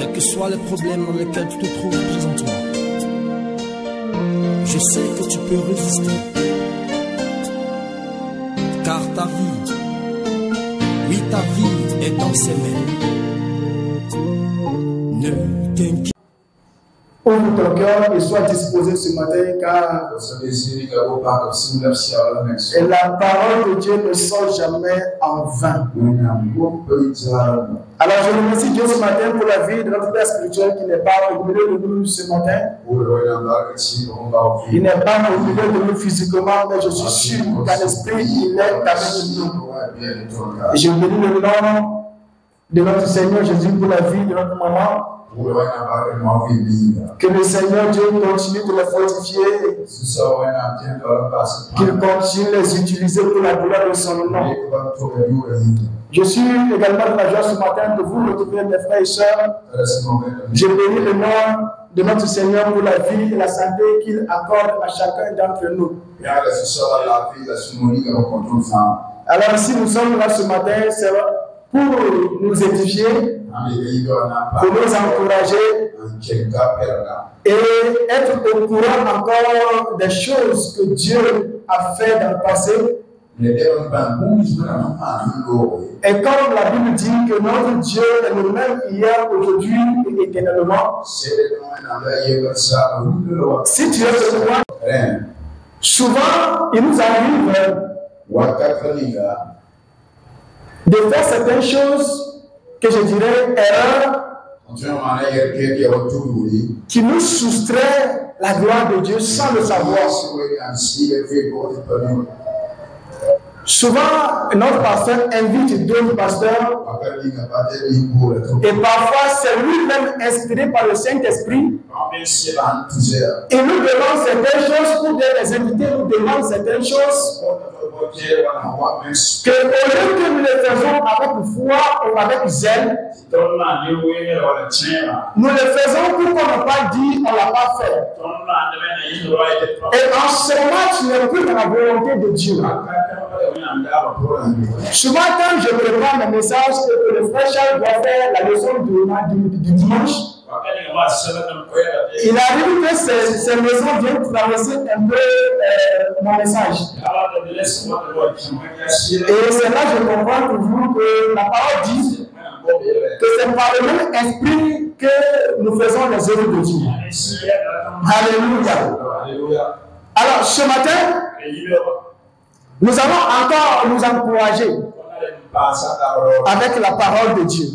quels que soient les problèmes dans lesquels tu te trouves présentement. Je sais que tu peux résister, car ta vie, oui ta vie est dans ses mains. Ne t'inquiète. Ouvre ton cœur et sois disposé ce matin, car la parole de Dieu ne sort jamais en vain. Alors je remercie Dieu ce matin pour la vie de notre Père spirituel qui n'est pas au milieu de nous ce matin. Il n'est pas au milieu de nous physiquement, mais je suis sûr qu'en esprit il est avec nous. Et je bénis le nom de notre Seigneur Jésus pour la vie de notre maman. Que le Seigneur Dieu continue de les fortifier, qu'il continue de les utiliser pour la gloire de son nom. Je suis également de la joie ce matin de vous retrouver, mes frères et sœurs. Je bénis le nom de notre Seigneur pour la vie et la santé qu'il accorde à chacun d'entre nous. Alors si nous sommes là ce matin, c'est pour nous édifier, pour nous encourager et être au courant encore des choses que Dieu a fait dans le passé. Et comme la Bible dit que notre Dieu est le même hier, aujourd'hui et éternellement, si tu es ce point, souvent il nous arrive de faire certaines choses que je dirais erreurs qui nous soustrait la gloire de Dieu sans le savoir. Souvent, notre pasteur invite d'autres pasteurs et parfois c'est lui-même inspiré par le Saint-Esprit. Il nous demande certaines choses pour les invités, nous demande certaines choses que au lieu que nous les faisons avec foi ou avec zèle, nous les faisons pour qu'on n'a pas dit, on ne l'a pas fait. Et en ce moment, tu n'es plus dans la volonté de Dieu. Souvent, quand je prépare mes messages et que le frère Charles doit faire la leçon du dimanche, il arrive que ces leçons viennent traverser un peu mon message. Et c'est là que je comprends toujours que la parole dit que c'est par le même esprit que nous faisons les œuvres de Dieu. Alléluia. Alors, ce matin, nous allons encore nous encourager avec la parole de Dieu.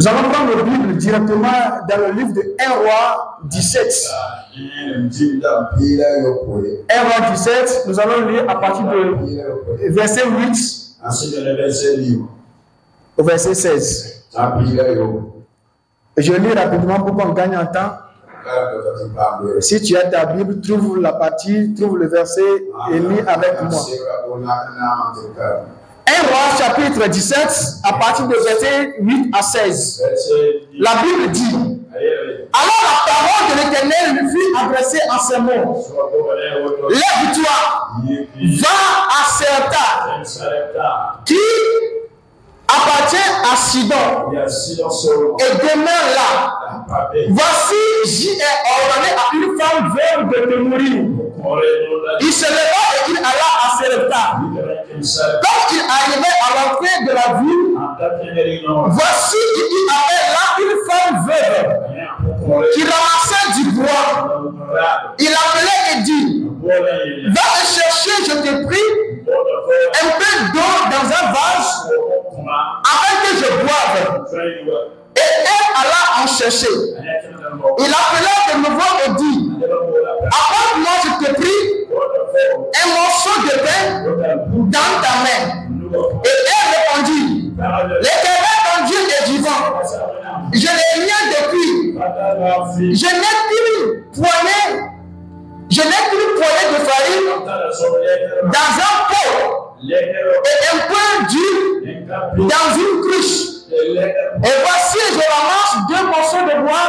Nous allons prendre la Bible directement dans le livre de 1 Roi 17. 1 Roi 17, nous allons lire à partir de verset 8 au verset 16. Je lis rapidement pour qu'on gagne en temps. Si tu as ta Bible, trouve la partie, trouve le verset et lis avec moi. 1 Roi chapitre 17, à partir de verset 8 à 16. La Bible dit: alors la parole de l'Éternel lui fut adressée en ces mots: lève-toi, va à Sarepta, qui appartient à Sidon, et demeure là. Voici, j'y ai ordonné à une femme veuve de te nourrir. Il se leva et il alla à Sarepta. Quand il arrivait à l'entrée de la ville, voici, il y avait là une femme veuve qui ramassait du bois. Il appelait et dit: va me chercher, je te prie, un peu d'eau dans un vase, afin que je boive. Et elle alla en chercher. Il appela de nouveau et dit: apporte-moi, je te prie, un morceau de pain dans ta main. Et elle répondit: l'Éternel ton Dieu est vivant, je n'ai rien depuis. Je n'ai plus poignée de farine dans un pot et un peu d'huile dans une cruche. Et voici, je ramasse 2 morceaux de bois,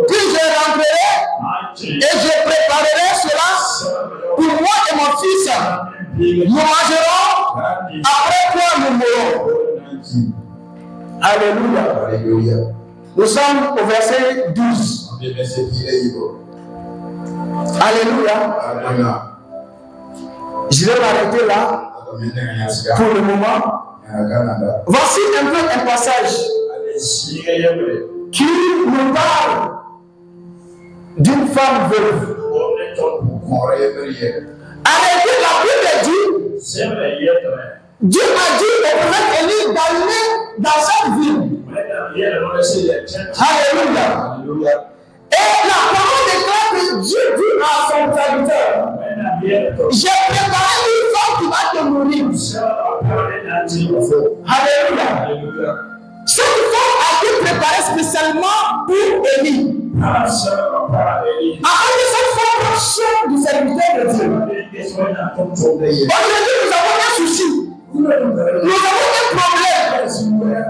puis je rentrerai et je préparerai cela pour moi et mon fils. Nous mangerons, après quoi nous mourrons. Alléluia. Alléluia. Nous sommes au verset 12. Alléluia. Alléluia. Je vais m'arrêter là pour le moment. Voici un peu un passage qui nous parle d'une femme veuve. Arrêtez, la Bible dit, Dieu a dit au prophète Élie d'aller dans cette ville. Alléluia. Et la parole déclare que Dieu dit à son serviteur, j'ai préparé une femme qui va te nourrir. Alléluia. Cette femme a été préparée spécialement pour Élie. Avant que cette femme marche du serviteur de Dieu. Aujourd'hui, nous avons un souci. Nous avons un problème.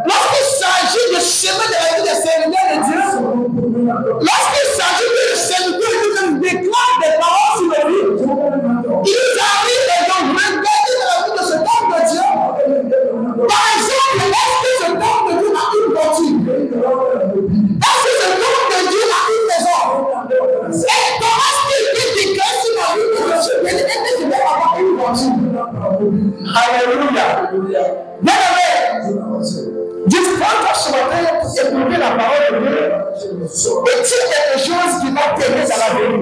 Lorsqu'il s'agit de chemin de la vie des serviteurs de Dieu, lorsqu'il s'agit de serviteurs qui nous déclarent des paroles sur la vie, ils arrivent et donc regardez dans la vie de cet homme de Dieu. Par exemple, est-ce que cet homme de Dieu a une voiture? Est-ce que cet homme de Dieu a une maison? Et comment est-ce qu'il peut déclarer sur la vie de Dieu? Est-ce qu'il va avoir une voiture? Alléluia. Bien aimé, dites-moi ce matin pour écouter la parole de Dieu. Est-il quelque chose qui va t'aider dans la vie?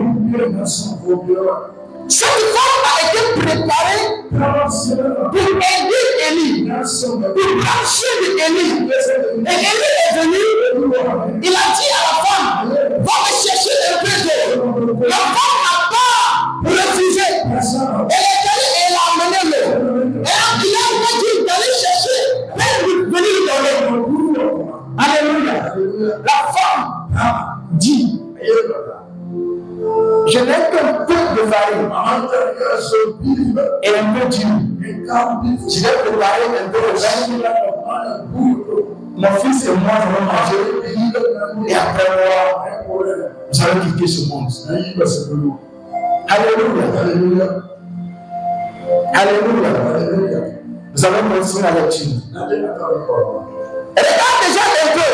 Cette femme a été préparée pour aider Élie, pour marcher d'Élie. Et Élie est venu, il a dit à la femme, va me chercher un peu d'eau. La femme n'a pas refusé. Elle est allée et elle a amené l'eau. Et il a dit d'aller chercher, même venir lui donner. Alléluia. La femme dit, je n'ai qu'un peu de farine et un peu d'huile. Je vais préparer un peu de vin. Mon fils et moi allons manger et après moi, nous allons quitter ce monde. Alléluia. Alléluia. Nous allons continuer la lecture. Regarde déjà un peu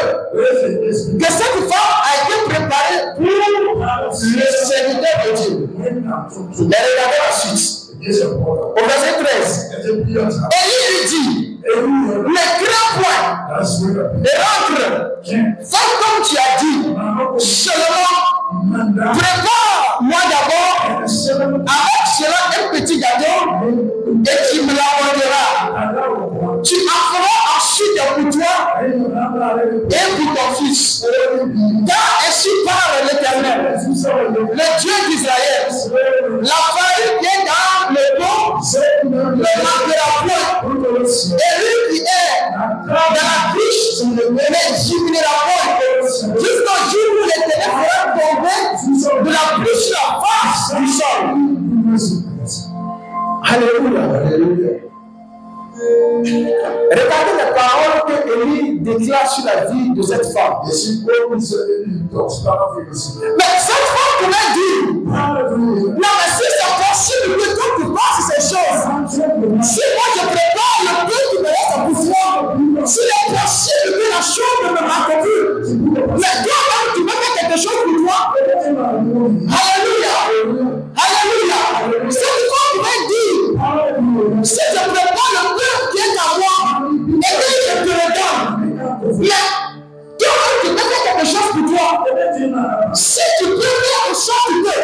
que cette femme a été préparée pour le serviteur de Dieu. Et regardez la suite. Au verset 13. Élie lui dit, ne crains point et rentre. Fais comme tu as dit. Seulement, prépare-moi d'abord avec cela un petit gâteau et tu me l'apporteras. Tu en feras ensuite pour toi et pour ton fils. Car ainsi parle l'Éternel, le Dieu d'Israël. La farine qui est dans le pot ne manquera point. Et lui qui est dans la cruche ne diminuera point. Jusqu'au jour où l'Éternel fera tomber de la cruche la face du sol. Alléluia. Regardez les paroles que Élie déclare sur la vie de cette femme. Mais cette femme pouvait dire, non mais si c'est possible que toi tu passes ces choses, si moi je prépare le peu qui me reste pour toi, s'il est possible que la chose ne me manque plus, mais toi-même tu veux faire quelque chose pour toi. Alléluia. Alléluia. Cette femme pouvait dire, si je prépare le peu qui est à moi, et que je te le donne, mais toi-même tu veux faire quelque chose pour toi. Si tu peux faire en sorte que,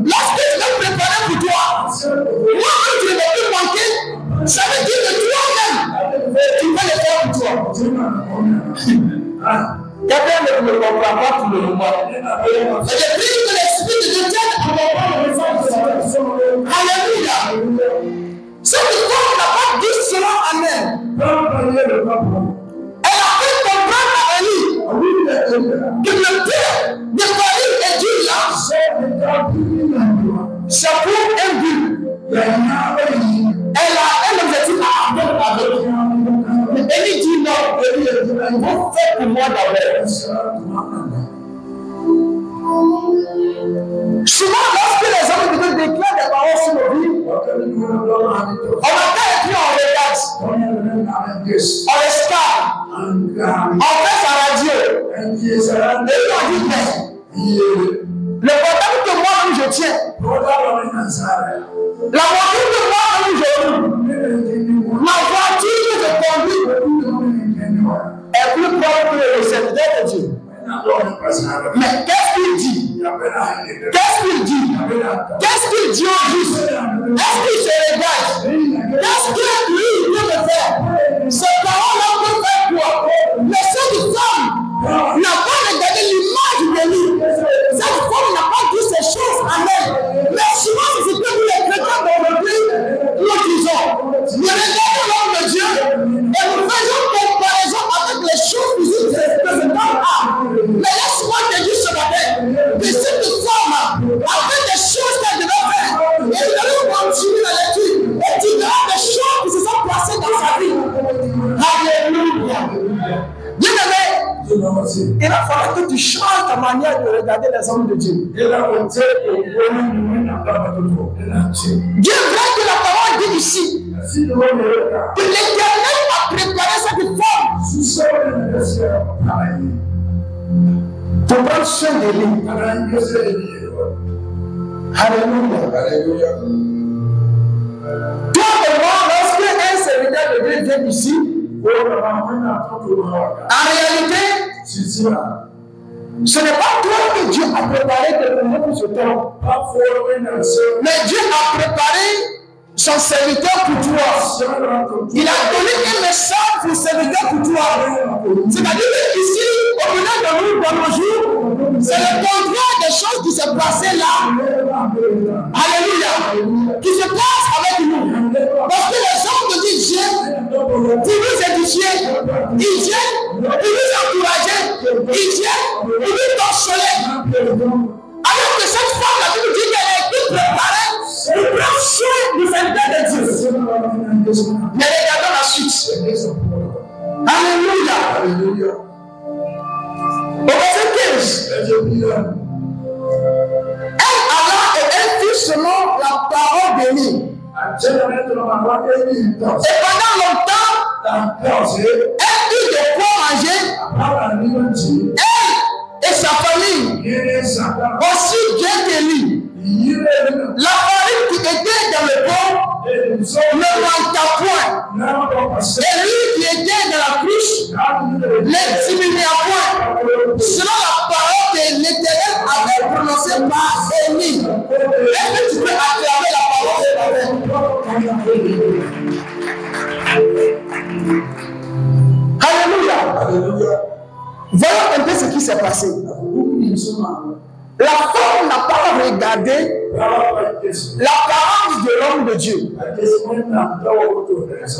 lorsque tu vas préparer pour toi, moi-même tu ne vas plus manquer, ça veut dire que toi-même, tu vas le faire pour toi. Quelqu'un ne me comprend pas pour le moment. Et je prie que l'Esprit de Dieu t'aide à comprendre le message. Alléluia. Cette femme n'a pas dit cela à elle. Elle a fait comprendre à Élie que le père de farine et d'huile là, c'est pour un but. Elle a un objectif à atteindre avec. Élie dit non, Élie dit, vous faites pour moi d'abord. Souvent, lorsque les hommes de Dieu déclarent des paroles sur nos vies, on attend et puis on regarde. On les scanne. On fait sa radio. Et on dit, mais le portable que moi-même je tiens, la voiture que moi-même je roule, ma voiture que je conduis est plus propre que le serviteur de Dieu. Mais qu'est-ce qu'il dit? Qu'est-ce qu'il dit? Qu'est-ce qu'il dit au juste? Est-ce qu'il se regarde? Qu'est-ce que lui peut me faire? Ces paroles-là peuvent faire quoi? Mais cette femme n'a pas regardé l'image de lui. Cette femme n'a pas dit ces choses à elle. Mais souvent, c'est ce que nous les chrétiens d'aujourd'hui nous disons. Nous regardons l'homme de Dieu et nous faisons comparaison avec les choses physiques que cet homme a. Mais laisse-moi te dire ce matin que cette femme avait des choses qu'elle devait faire. Et nous allons continuer la lecture. Et tu verras des choses qui se sont placées dans sa vie. Alléluia. Bien-aimé, il va falloir que tu changes ta manière de regarder les hommes de Dieu. Dieu veut que la parole dit ici que l'Éternel a préparé cette femme pour prendre soin de lui. Alléluia. Toi et moi, lorsque un serviteur de Dieu vient ici, en réalité, ce n'est pas toi que Dieu a préparé pour ce temps. Mais Dieu a préparé son serviteur pour toi. Il a donné un message pour serviteur pour toi. C'est-à-dire qu'ici, au milieu de nous, dans nos jours, c'est le contraire des choses qui se passaient là. Alléluia. Qui se passent avec nous. Parce que les hommes de Dieu viennent pour nous édifier. Ils viennent pour nous encourager. Ils viennent pour nous consoler. Alors que cette femme, la Bible dit qu'elle a été préparée pour prendre soin du serviteur de Dieu. Mais regardons la suite. Alléluia. Au verset 15. Elle alla et elle fit selon la parole d'Élie. Et pendant longtemps, elle eut de quoi manger. Elle et sa famille, aussi bien qu'Élie. La farine qui était dans le pot ne manqua point. Et lui qui était dans la cruche ne diminua point. Selon la parole que l'Éternel avait prononcée par Élie. Est-ce que tu peux acclamer la parole de Alléluia. Voyons un peu ce qui s'est passé. La femme n'a pas regardé l'apparence de l'homme de Dieu.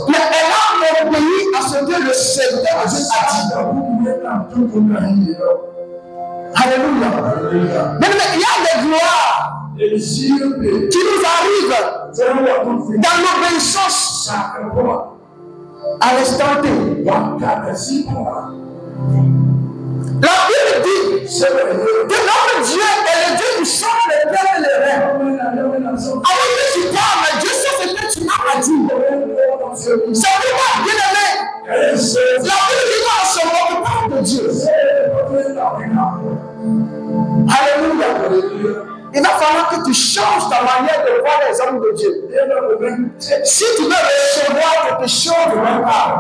Mais elle a obéi à ce que le serviteur de Dieu a dit. Alléluia. Mais il y a des gloires qui nous arrivent dans l'obéissance à l'instant T. La Bible dit que notre Dieu est le Dieu qui change les cœurs et les reins. Alors que tu parles, Dieu sait ce que tu m'as dit. C'est pourquoi, bien aimé, la Bible dit qu'on se moque pas de Dieu. Alléluia. Il va falloir que tu changes ta manière de voir les hommes de Dieu. Si tu veux recevoir quelque chose de ma part,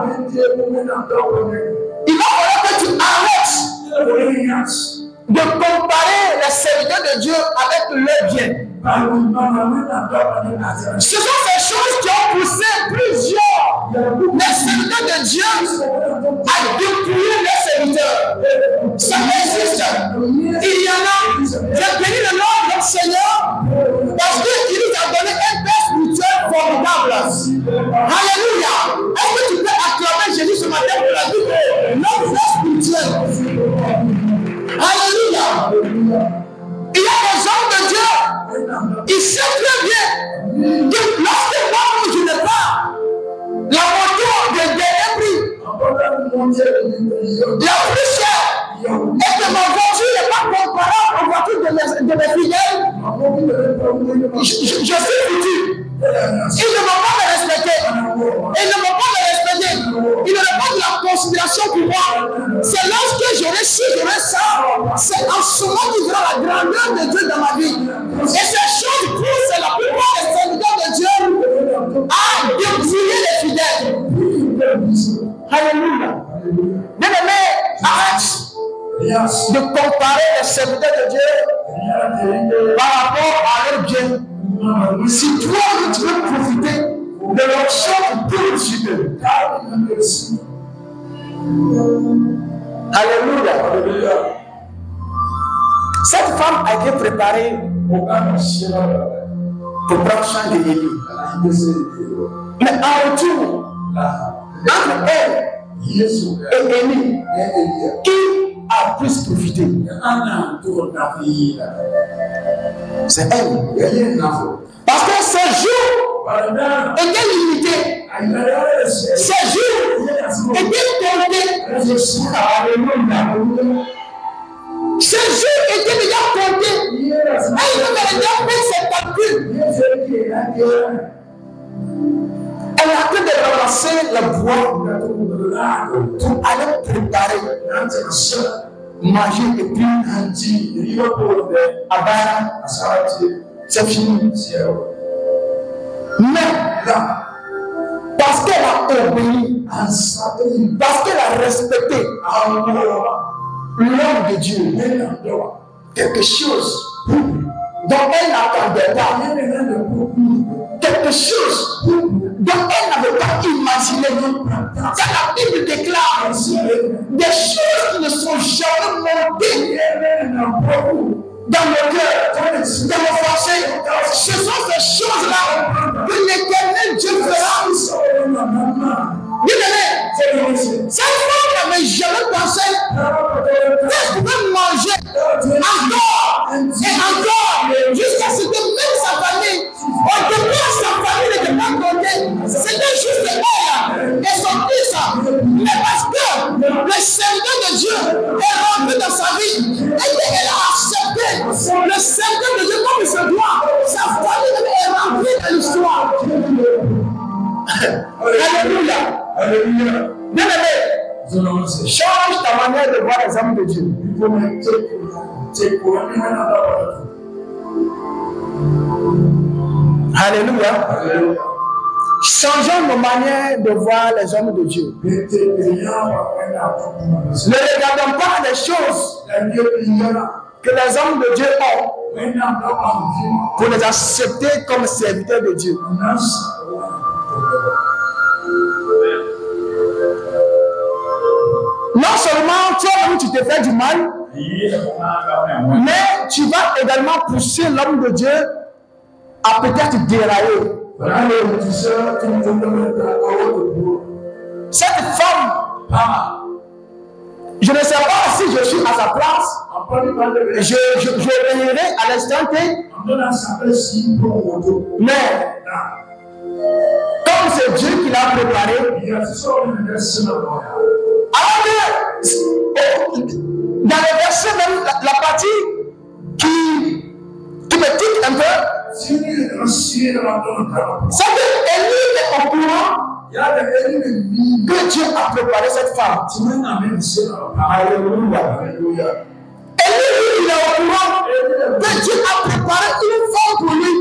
il va falloir que tu arrêtes de comparer les serviteurs de Dieu avec leurs biens. Ce sont ces choses qui ont poussé plusieurs les serviteurs de Dieu à dépouiller les serviteurs. Ça existe. Il y en a. J'ai béni le nom de notre Seigneur parce qu'il nous a donné un père spirituel formidable. Alléluia. Est-ce que tu peux acclamer Jésus ce matin pour la vie de notre père spirituel? Alléluia. Il y a des hommes de Dieu. Ils savent très bien que lorsque moi je ne pas la moto de dernier prix, la plus chère, et que ma voiture n'est pas comparable aux voitures de mes fidèles, je suis foutu. Ils ne vont pas me respecter. Ils ne vont pas me respecter. Ils n'auront pas de la considération pour moi. que si je veux ça, c'est en ce moment qu'il verra la grandeur de Dieu dans ma vie. Et ces choses poussent la plupart des serviteurs de Dieu à dépouiller les fidèles. Alléluia. Bien-aimé, arrête de comparer les serviteurs de Dieu par rapport à leur bien. Si toi, tu veux profiter de leur chant pour Dieu. Alléluia. Cette femme a été préparée pour prendre soin de Élie. Mais en retour, entre elle et Élie, qui a plus profité? C'est elle. Parce que ce jour était limité. Ce jour était compté. Ce jour était déjà compté. Elle avait déjà fait ses calculs. Elle a pu de ramasser le bois pour aller préparer, manger et puis Abara, c'est fini. Mais parce qu'elle a obéi, parce qu'elle a respecté l'homme de Dieu, quelque chose dont elle n'attendait pas, quelque chose dont elle n'avait pas imaginé. Quand la Bible déclare des choses qui ne sont jamais montées dans nos cœurs, dans nos pensées, ce sont ces choses-là que l'Éternel Dieu fera. Bien-aimé, cette femme n'avait jamais pensé qu'elle pouvait manger encore et encore jusqu'à ce que même sa famille, au départ sa famille n'était pas comptée, c'était juste elle et son fils. Mais parce que le serviteur de Dieu est rentré dans sa vie et qu'elle a accepté le serviteur de Dieu comme il se doit, sa famille est rentrée dans l'histoire. Alléluia. Alléluia. Bien-aimé, change ta manière de voir les hommes de Dieu. Alléluia. Alléluia. Changeons nos manières de voir les hommes de Dieu. Ne regardons pas les choses que les hommes de Dieu ont pour les accepter comme serviteurs de Dieu. Non seulement toi-même tu te fais du mal, mais tu vas également pousser l'homme de Dieu à peut-être dérailler. Cette femme, je ne sais pas si je suis à sa place, je reviendrai à l'instant T, mais comme c'est Dieu qui l'a préparé, alors que dans le verset même, la partie qui me tique un peu, c'est que Élie est au courant que Dieu a préparé cette femme. Alléluia. Élie, il est au courant que Dieu a préparé une femme pour lui.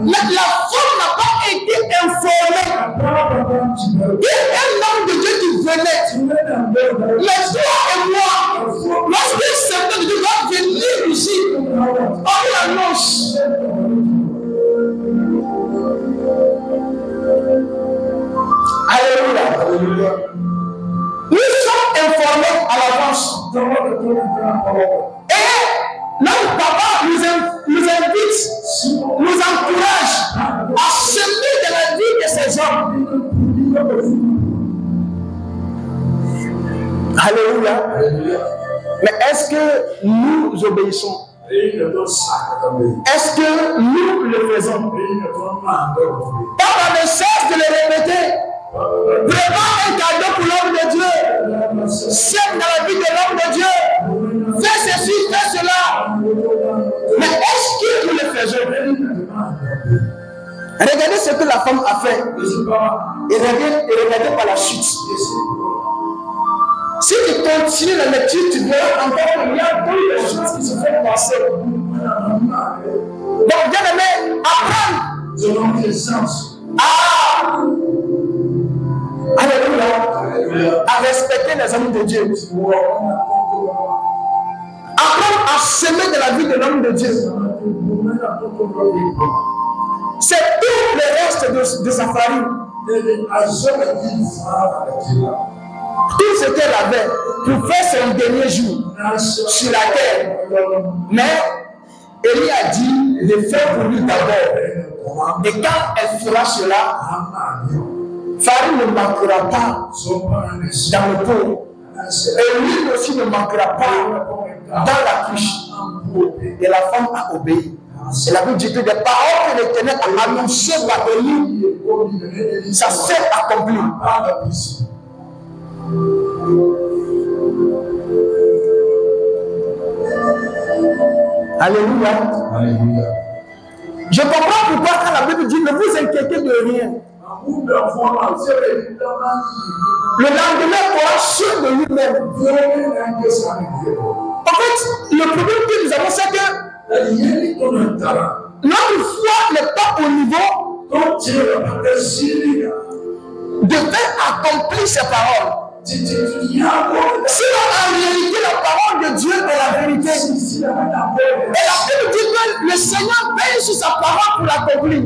Mais la femme n'a pas été informée. Il y a un homme de Dieu qui venait. Mais toi et moi, lorsque certains de Dieu doivent venir ici, on l'annonce. Alléluia. Nous sommes informés à l'avance. Et notre papa nous invite, nous encourage à semer de la vie de ces hommes. Alléluia. Mais est-ce que nous obéissons? Est-ce que nous le faisons? Pas dans le cesse de le répéter. Prépare un cadeau pour l'homme de Dieu. Sème dans la vie de l'homme de Dieu. Fais ceci, fais cela. Mais est-ce que nous le faisons? Regardez ce que la femme a fait. Et regardez par la suite. Si tu continues la lecture, tu verras encore qu'il y a d'autres choses qui se font passer. Donc, bien aimé, apprendre à respecter les hommes de Dieu. Apprendre à semer de la vie de l'homme de Dieu. C'est tout le reste de sa famille. Tout ce qu'elle avait pour faire son dernier jour sur la terre. Mais Élie a dit de faire pour lui d'abord. Et quand elle fera cela, farine ne manquera pas dans le pot. Et l'huile aussi ne manquera pas dans la cruche. Et la femme a obéi. Et la Bible dit que des paroles que l'Éternel a annoncées par Élie, ça s'est accompli. Alléluia. Alléluia. Je comprends pourquoi quand la Bible dit ne vous inquiétez de rien. Le lendemain aura soin de lui-même. En fait, le problème que nous avons, c'est que notre foi n'est pas au niveau de faire accomplir ses paroles. Sinon, en réalité, la parole de Dieu est la vérité. Et la Bible dit que le Seigneur veille sur sa parole pour l'accomplir.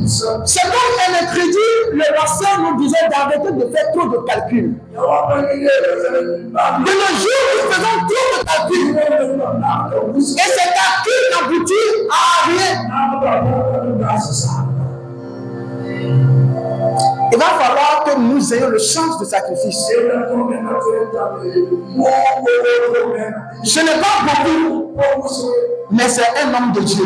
C'est comme un mercredi, le pasteur nous disait d'arrêter de faire trop de calculs. De nos jours, nous faisons trop de calculs. Et ces calculs n'aboutissent à rien. Il va falloir que nous ayons le sens de sacrifice. Ce n'est pas beaucoup, mais c'est un homme de Dieu.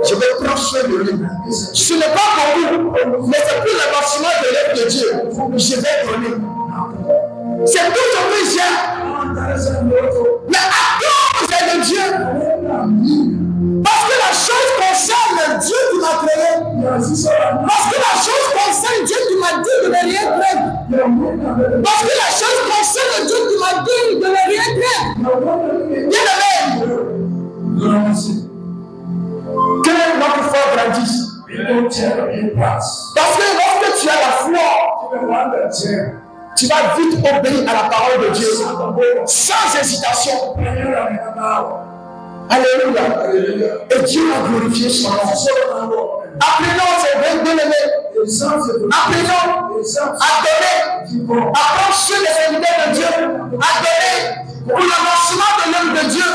Je vais prendre soin de lui. Ce n'est pas beaucoup, mais c'est pour le bâtiment de l'œuvre de Dieu. Je vais donner. C'est tout ce que j'ai. Mais à cause de Dieu. Parce que la chose concerne Dieu qui m'a créé. Parce que la chose concerne Dieu qui m'a dit de ne rien craindre. Parce que la chose concerne Dieu qui m'a dit de ne rien craindre. Bien aimé. Que notre foi grandisse. Parce que lorsque tu as la foi, tu vas vite obéir à la parole de Dieu. Sans hésitation. Alléluia. Et Dieu a glorifié son nom. Apprenons, c'est bien aimé. Apprenons à donner, à prendre soin des serviteurs de Dieu, à donner pour l'avancement de l'homme de Dieu.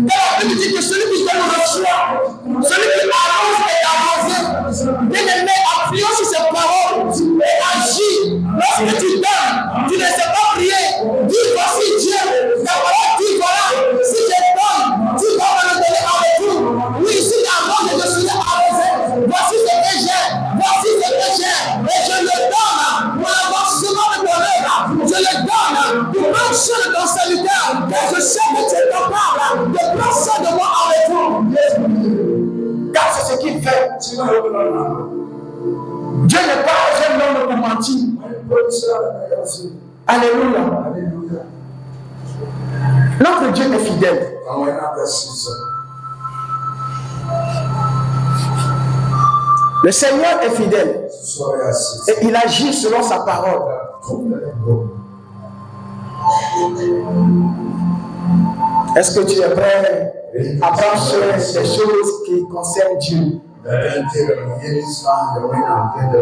Et la Bible dit que celui qui donne reçoit, celui qui avance est avancé. Bien aimé, appuyons sur ces paroles et agis. Lorsque tu donnes, tu ne sais pas prier. Dis voici Dieu. Ta parole dit voilà, si je donne, tu vas me le donner en retour. Oui, si avant je suis avancé, voici ce que j'ai, voici ce que j'ai. Et je le donne pour l'avancement de mon œuvre. Je le donne pour prendre soin de ton serviteur. Car je sais que tu es capable de prendre soin de moi en retour. Car c'est ce qu'il fait. Dieu n'est pas un homme pour mentir. Alléluia. Notre Dieu est fidèle. Le Seigneur est fidèle. Et il agit selon sa parole. Est-ce que tu es prêt à prendre soin des choses qui concernent Dieu?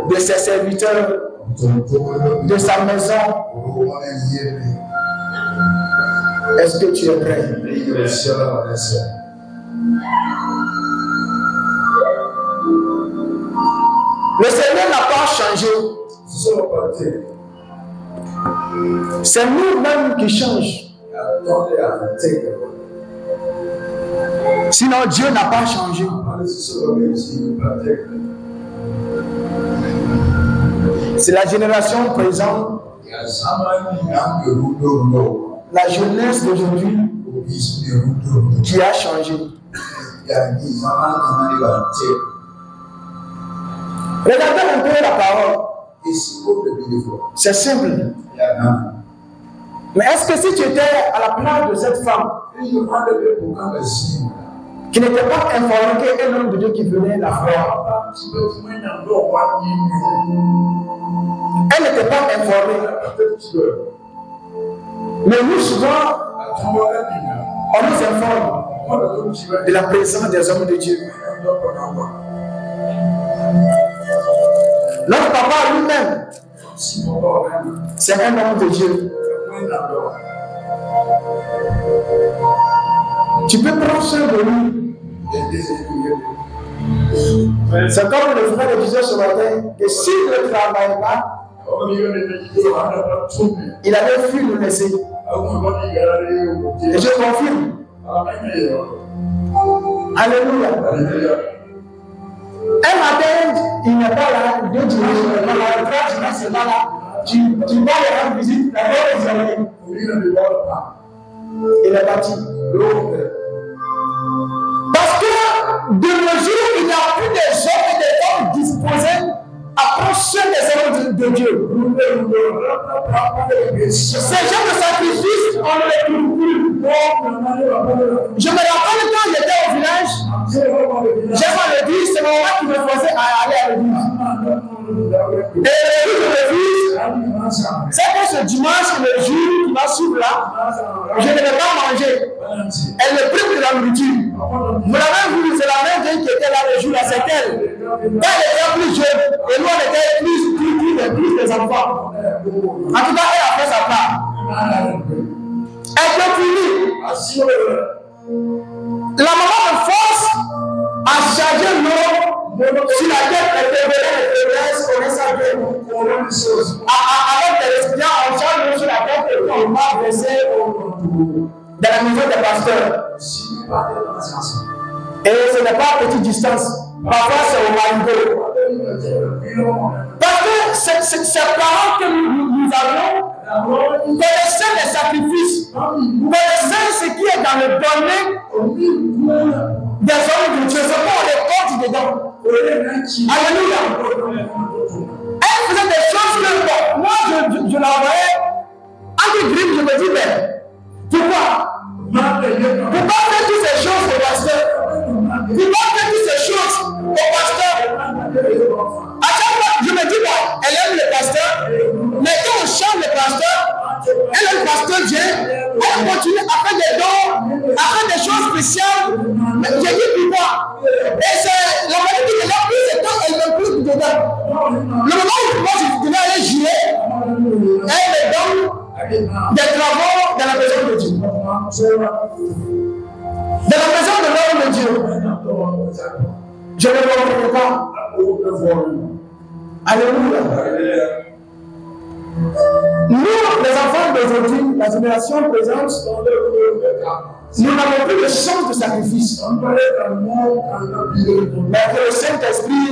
De ses serviteurs, de sa maison. Est-ce que tu es prêt? Le Seigneur n'a pas changé. C'est nous-mêmes qui changeons. Sinon, Dieu n'a pas changé. C'est la génération présente, la jeunesse d'aujourd'hui qui a changé. Regardez un peu la parole. C'est simple. Mais est-ce que si tu étais à la place de cette femme qui n'était pas informée qu'un homme de Dieu qui venait la voir, elle n'était pas informée. Mais nous, souvent, on nous informe de la présence des hommes de Dieu. Notre papa lui-même, c'est un homme de Dieu. Tu peux prendre soin de lui. C'est comme le frère disait ce matin que s'il ne travaille pas, il avait fui nous laisser. Et je confirme. Alléluia. Un matin, il n'est pas là, 2 dimanches, il n'est pas là, 3 dimanches, il n'est pas là. Tu vas lui rendre visite, il est parti. Parce que de nos jours, il n'y a plus des hommes et des femmes disposés à prendre soin des hommes de Dieu. Ces gens de sacrifice, on ne les trouve plus. Je me rappelle quand j'étais au village, j'aime le dire, c'est mon moment qui me faisait aller à l'église. Et l'église, c'est que ce dimanche, le jour qui va suivre là, je ne vais pas manger. Elle me prive de la nourriture. Vous l'avez vu, c'est la même dame qui était là le jour là, c'est elle. Elle était plus jeune et nous on était plus des enfants. En tout cas, elle a fait sa part. Elle continue. La maman me force à charger l'eau sur laquelle elle était connaît sa vie. Avec des espions, on charge l'eau sur laquelle on va verser dans la maison des pasteurs. Et ce n'est pas à petite distance. Parfois, c'est au Marigot. Parce que ces parents que nous avons connaissaient les sacrifices, connaissaient ce qui est dans le donné des hommes de Dieu. C'est pas on les compte dedans. Alléluia. Elle faisait des choses que moi, je la voyais. En grippe, je me dis, mais pourquoi? Pourquoi faire toutes ces choses au pasteur? Pourquoi faire toutes ces choses au pasteur? À chaque fois, je me dis, bon, elle aime le pasteur, mais quand on chante le pasteur, elle aime le pasteur Dieu, elle continue à faire des dons, à faire des choses spéciales. Mais j'ai dit pourquoi? Et c'est la maladie qui est là, plus c'est temps, elle ne plus dedans. Le moment où je devais aller jouer, elle me donne des travaux dans la maison de Dieu. Dans la maison de l'homme de Dieu. Je ne comprends pas. Alléluia. Nous, les enfants d'aujourd'hui, la génération présente, nous n'avons plus de chance de sacrifice. Mais que le Saint-Esprit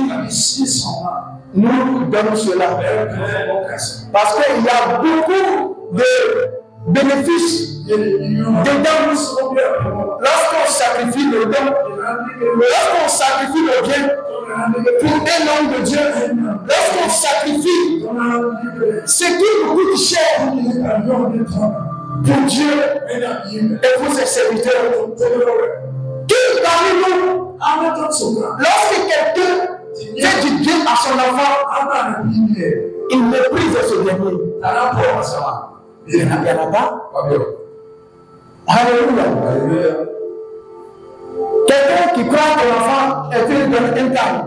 nous donne cela. Parce qu'il y a beaucoup de bénéfices dedans. Lorsqu'on sacrifie le don, lorsqu'on sacrifie le bien pour un homme de Dieu, lorsqu'on sacrifie ce qui nous coûte cher pour Dieu et pour ses serviteurs. Qui parmi nous, lorsque quelqu'un fait du bien à son enfant, il méprise ce dernier. Il n'y en a pas. Alléluia. Quelqu'un qui croit que l'enfant est fait d'un temps.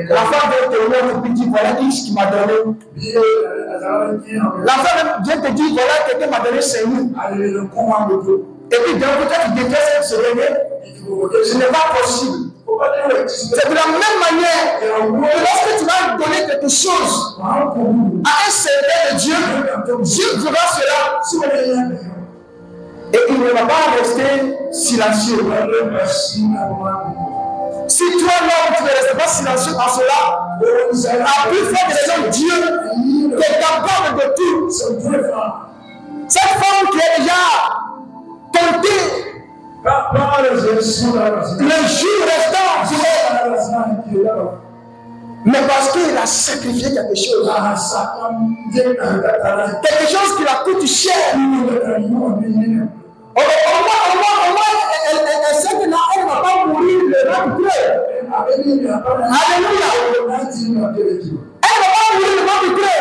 L'enfant vient te donner un petit, voilà X qui m'a donné. L'enfant vient te dire, voilà quelqu'un m'a donné 5 000. Et puis d'un côté, tu détestes ce dernier. Ce n'est pas possible. C'est de la même manière que lorsque tu vas donner quelque chose à un serviteur de Dieu, Dieu fera cela. Et il ne va pas rester silencieux. Si toi, l'homme, tu ne restes pas silencieux en cela, à plus fort que les hommes, Dieu est capable de tout. Cette femme qui est déjà tentée, le jour restant, Mais parce qu'il a sacrifié quelque chose. Quelque chose qui la coûte cher. Au moins, elle sait que là, elle ne va pas mourir le ventre creux. Alléluia. Elle ne va pas mourir le ventre creux.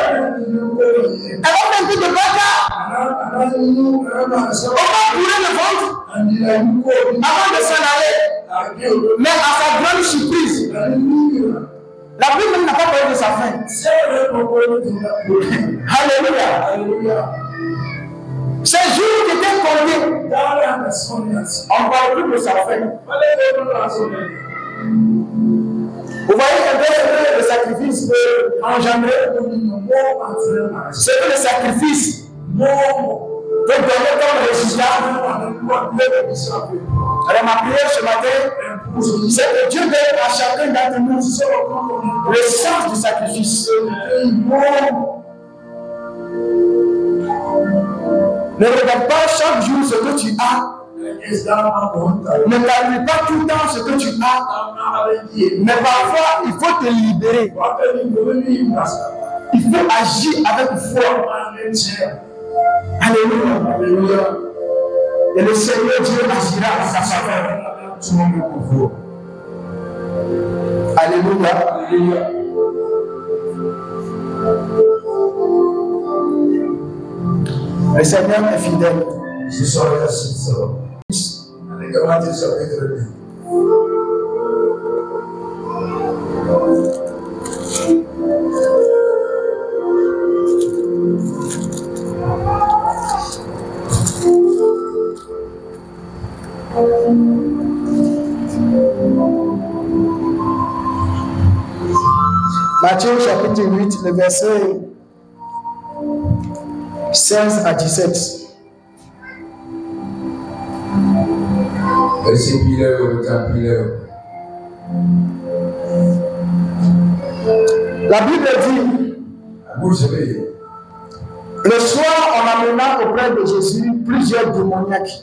Elle va faire un peu de bâtard. On va brûler le ventre avant de s'en aller. Mais à sa grande surprise, la Bible n'a pas parlé de sa fin. Alléluia. Ces jours qui étaient comptés, on ne parle plus de sa fin. Vous voyez un peu le sacrifice peut engendrer. Ce que le sacrifice peut donner comme résultat. Alors ma prière ce matin, c'est que Dieu donne à chacun d'entre nous le sens du sacrifice. Ne regarde pas chaque jour ce que tu as. Ne calcule pas tout le temps ce que tu as. Mais parfois, il faut te libérer. Il faut agir avec foi. Alléluia. Et le Seigneur Dieu agira à sa faveur. Alléluia. Le Seigneur est fidèle. Matthieu chapitre 8, le verset 16 à 17. La Bible dit, le soir on amena auprès de Jésus plusieurs démoniaques.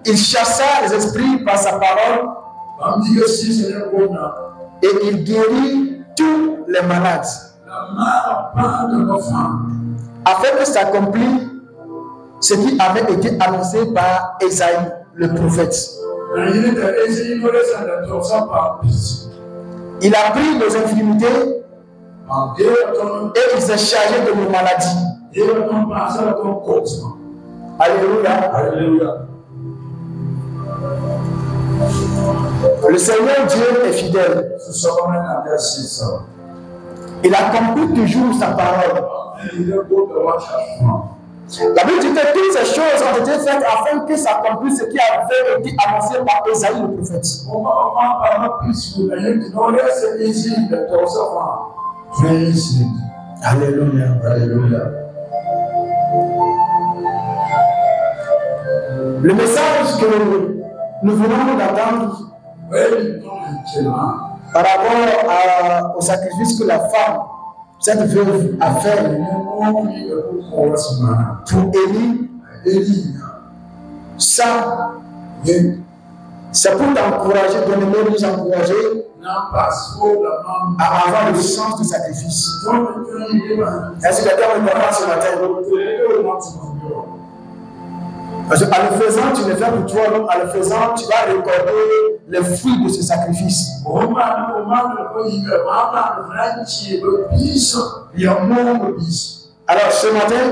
Il chassa les esprits par sa parole et il guérit tous les malades, afin que s'accomplisse ce qui avait été annoncé par Ésaïe, le prophète. Il a pris nos infirmités et il s'est chargé de nos maladies. Alléluia. Le Seigneur Dieu est fidèle. Il accomplit toujours sa parole. La Bible dit que toutes ces choses ont été faites afin que s'accomplisse ce qui avait été annoncé par Ésaïe le prophète. Alléluia. Le message que nous venons d'attendre par rapport au sacrifice que la femme, cette veuve, a fait pour Élie, ça, c'est pour t'encourager, donner nous encourager à avoir le sens du sacrifice. Est-ce que quelqu'un me comprend ce matin? Parce qu'en le faisant, tu le fais pour toi, donc en le faisant, tu vas recorder les fruits de ce sacrifice. Alors ce matin,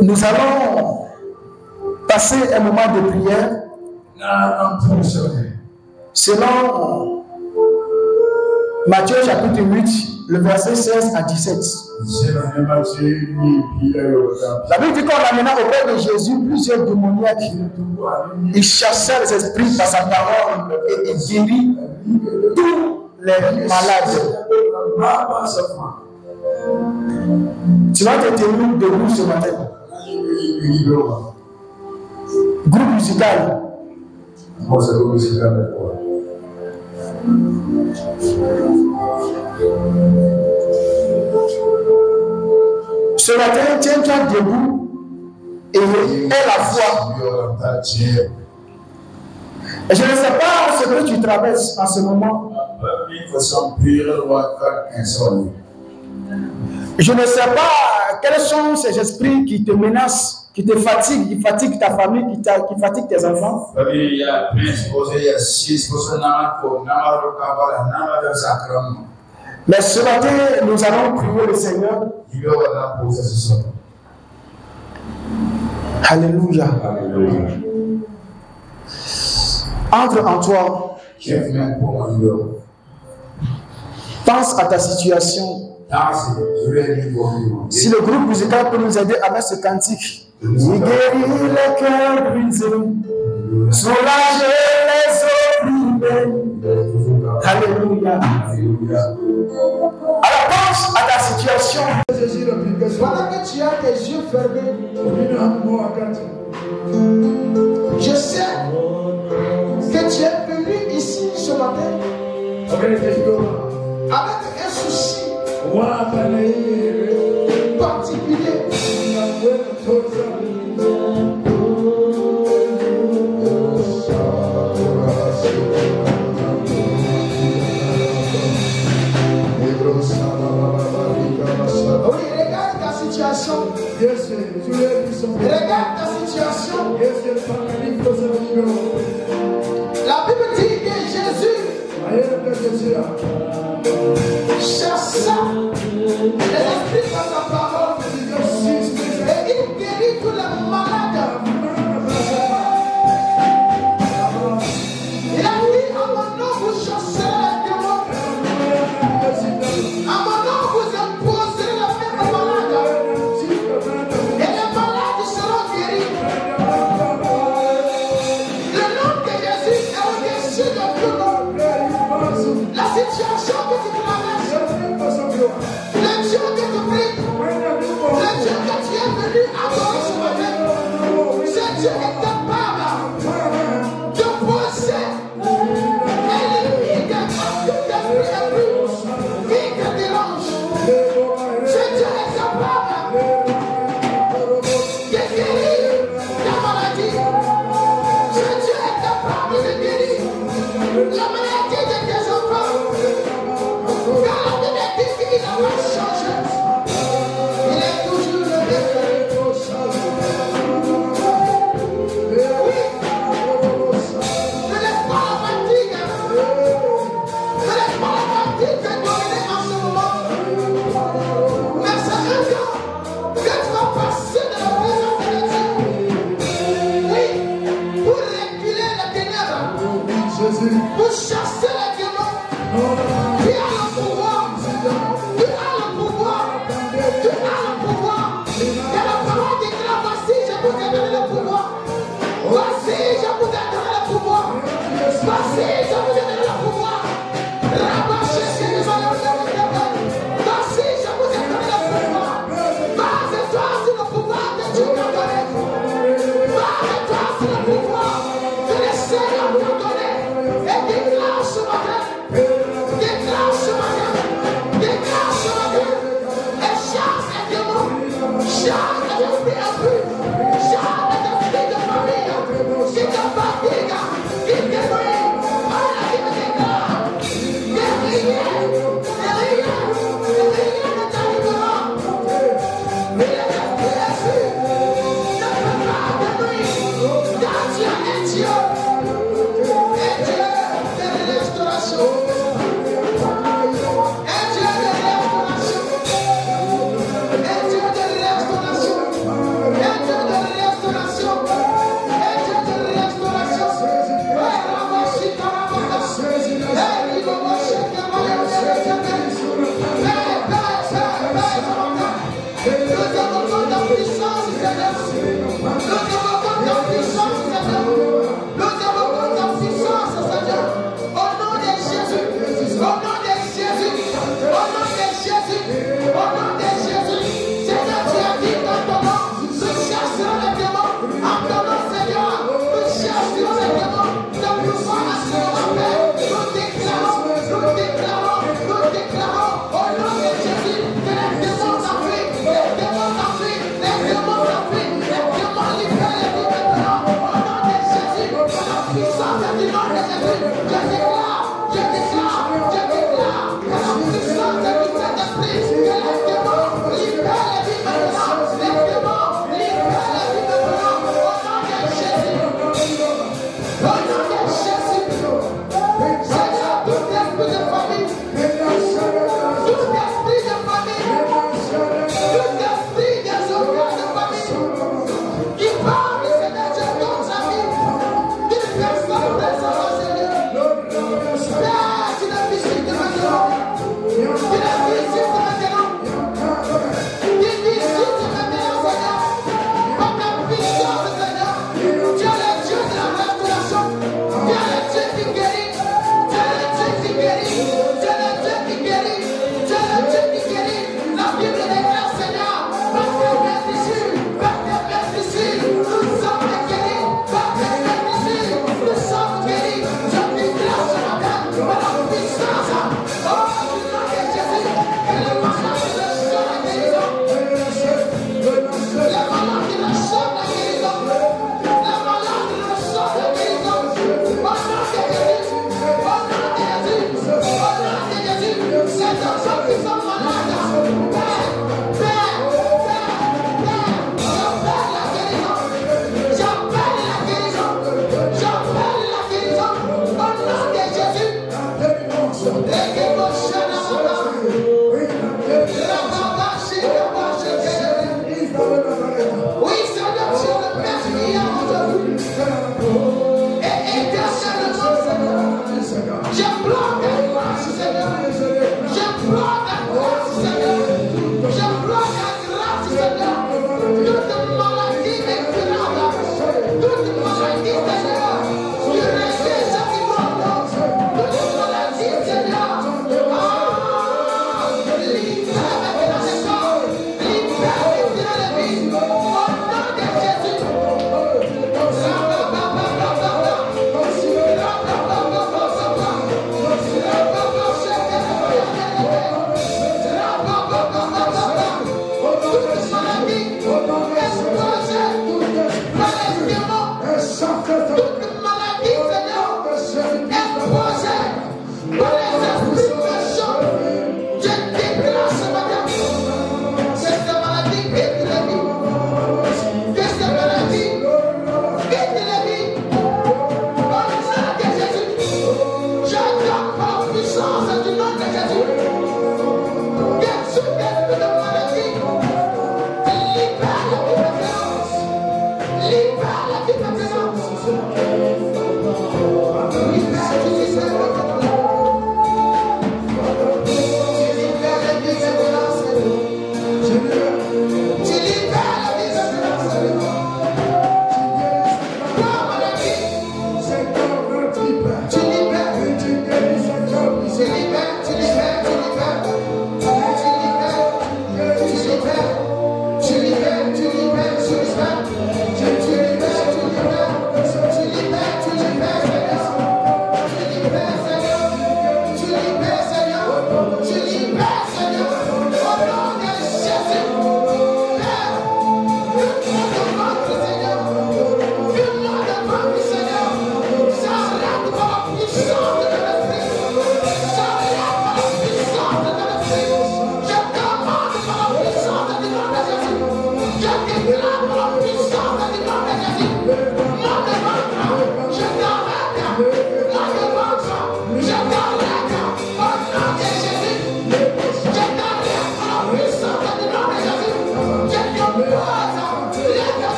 nous allons passer un moment de prière selon Matthieu chapitre 8, le verset 16 à 17. La Bible dit qu'on amena auprès de Jésus plusieurs démoniaques. Il chassait les esprits par sa parole et il guérit tous les malades. Tu vas te tenir debout ce matin. Groupe musical. Ce matin, tiens-toi debout et la foi. Et je ne sais pas ce que tu traverses en ce moment. Je ne sais pas quels sont ces esprits qui te menacent, qui te fatiguent, qui fatiguent ta famille, qui fatiguent tes enfants. Mais ce matin, nous allons prier le Seigneur. Alléluia. Entre en toi. Pense à ta situation. Si le groupe musical peut nous aider à mettre ce cantique. Il guérit les cœurs brisés, soulager les opprimés. Alléluia. Alors pense à ta situation. Pendant que tu as tes yeux fermés, je sais que tu es venu ici ce matin avec un souci particulier. Oui, regarde ta situation. Regarde ta situation. La Bible dit que Jésus chassa les esprits par sa parole et il guérit tous les malades. Il a dit à mon nom vous chasserez les démons. À mon nom vous imposerez la main aux malades. Et les malades seront guéris. Le nom de Jésus est au-dessus de tout nom. La situation que tu traverses, le Dieu que tu pries, le Dieu que tu es venu adorer ce matin, ce Dieu est capable de poser et limite à tout esprit impur qui te dérange. Ce Dieu est capable de guérir ta maladie. Ce Dieu est capable de guérir la maladie de tes enfants. Car la Bible dit qu'il n'a pas changé. Il est toujours le même.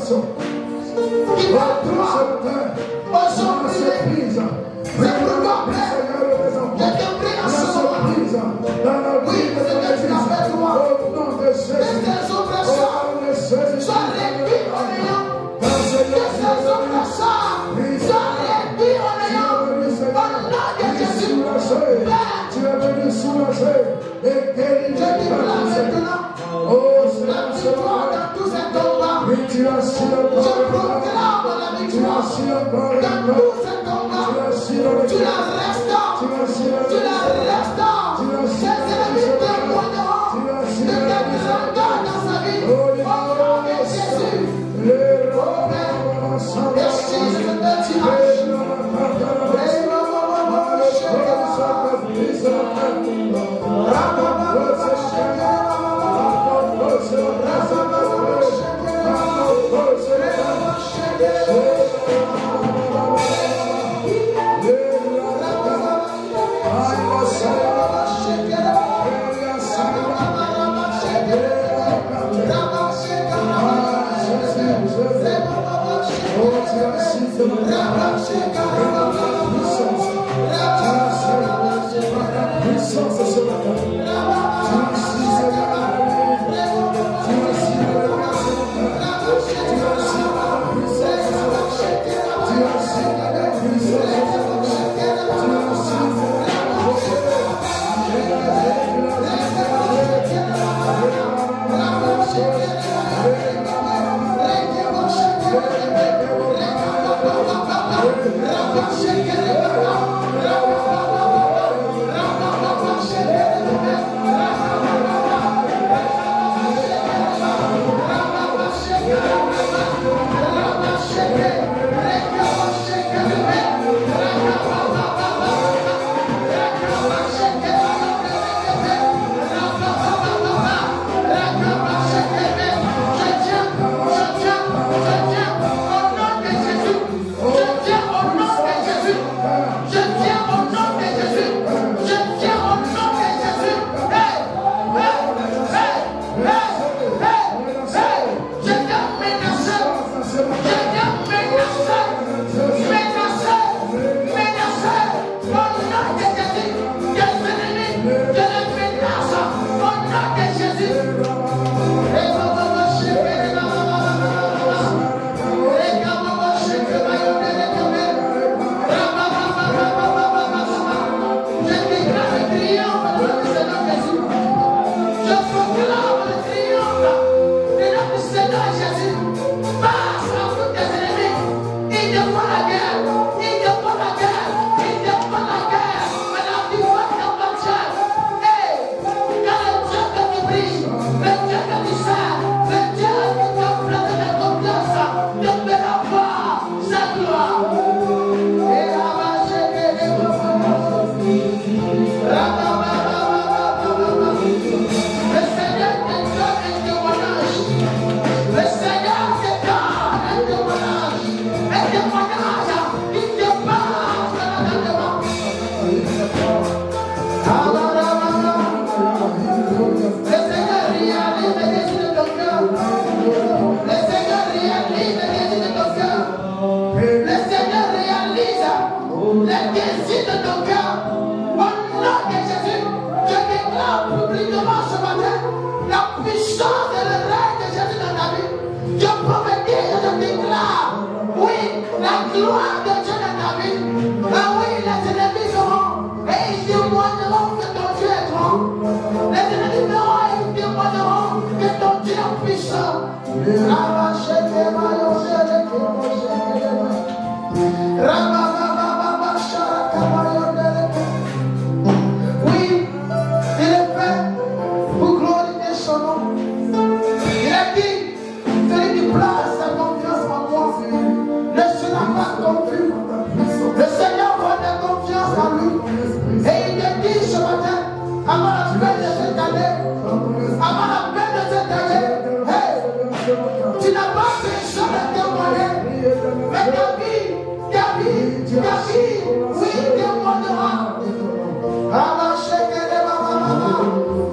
qui va droit aujourd'hui. C'est pourquoi, Père, je te prie en ce moment. Oui, Seigneur, tu l'as fait droit. Que ces oppresseurs soient réduits en ayant. Que ces oppresseurs soient réduits en ayant. Au nom de Jésus, Père, Tu es venu soulager et guérir. je déclare maintenant la victoire dans tous ces combats. Je proclame la victoire dans tous ces combats. Tu la restaures. Tu la restaures. Ses ennemis témoigneront de tes grandeurs dans sa vie. Au nom de Jésus. Oh Père, merci de ce tirage.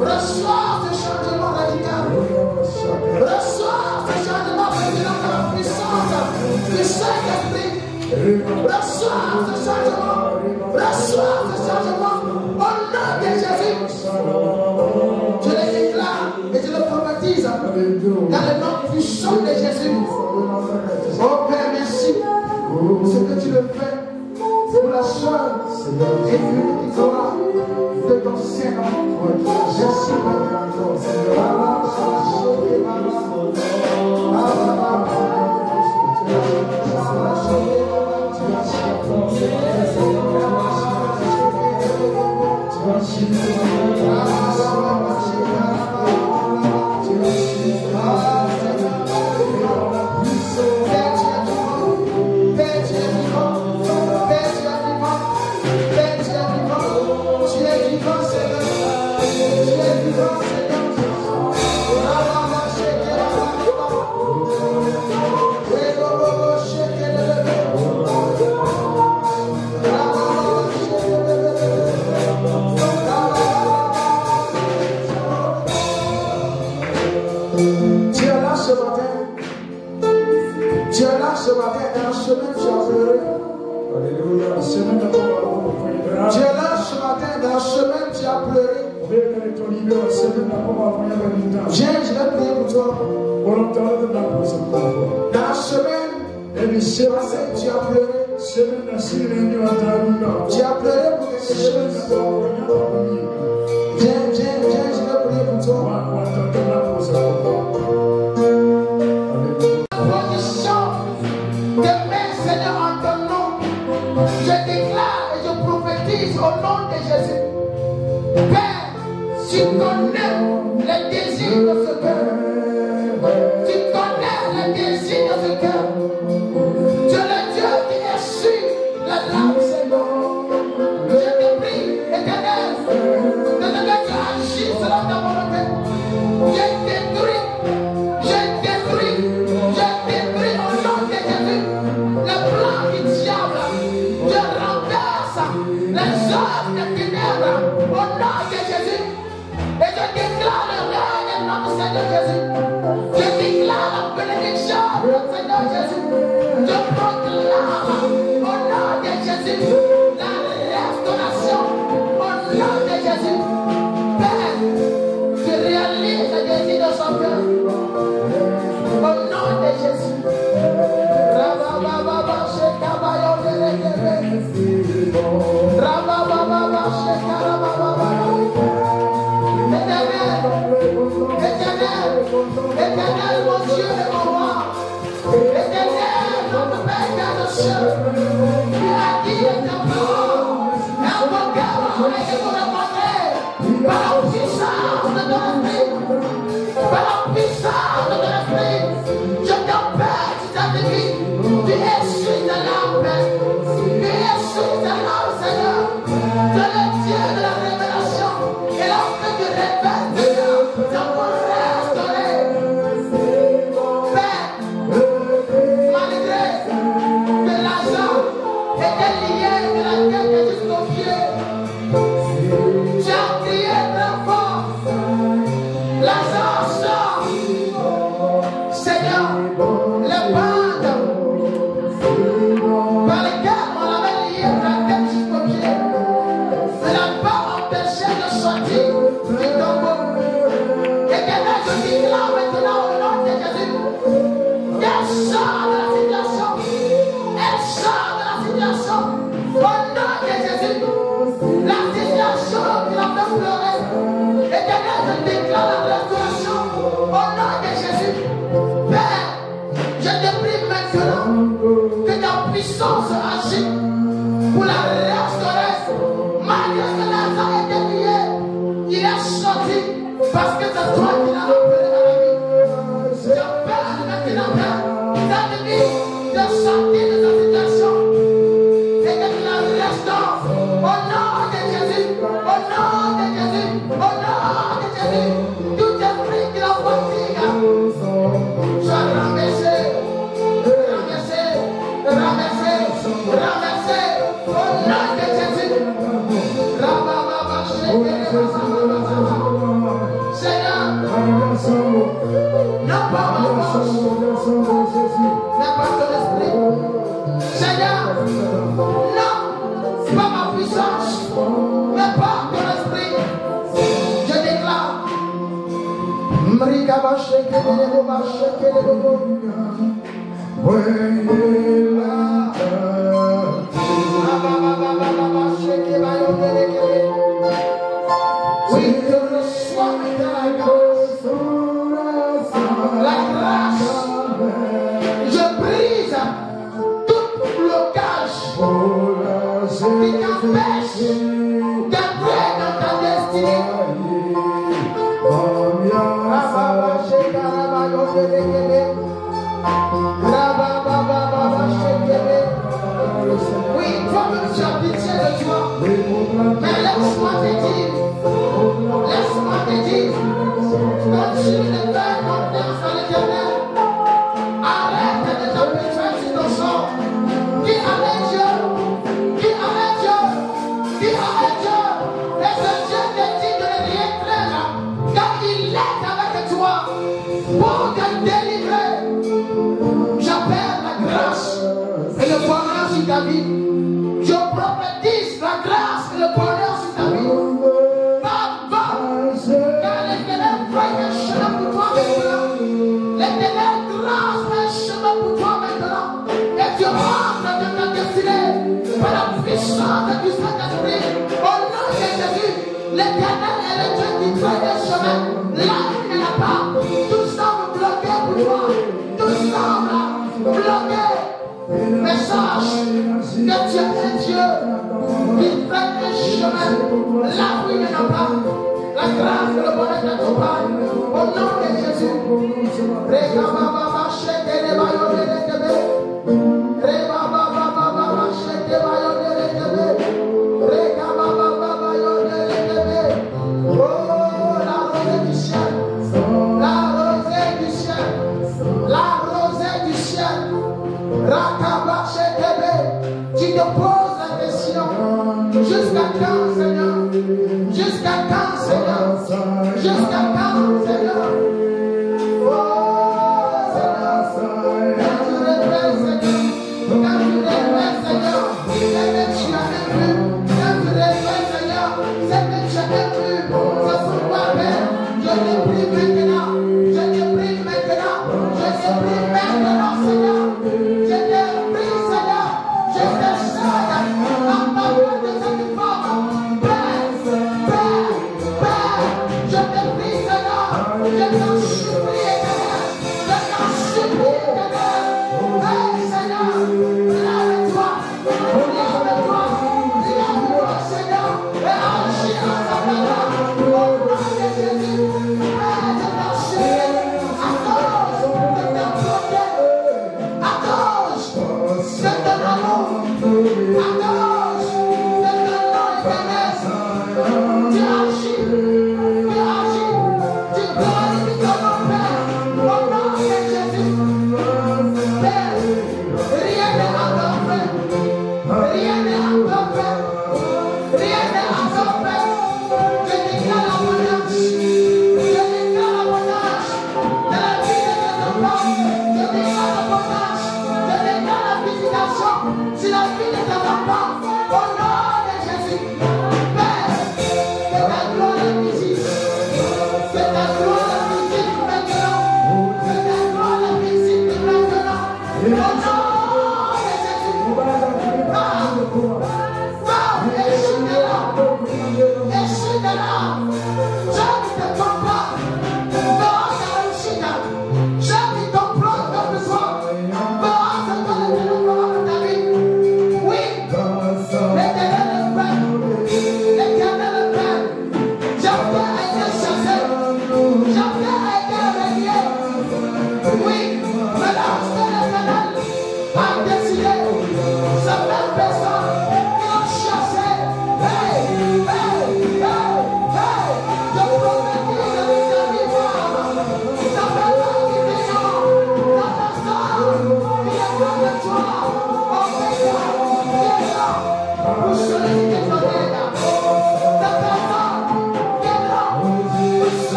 Reçois ce changement radical. Reçois ce changement radical. Reçois ce changement. Reçois ce changement. Au nom de Jésus. Je le déclare et je le prophétise dans le nom puissant de Jésus. Oh Père, merci. Ce que tu le fais pour la soeur et l'unique gloire de ton Saint-Nom. Merci, Seigneur, Jusqu'à quand, Seigneur? Jusqu'à quand, Seigneur?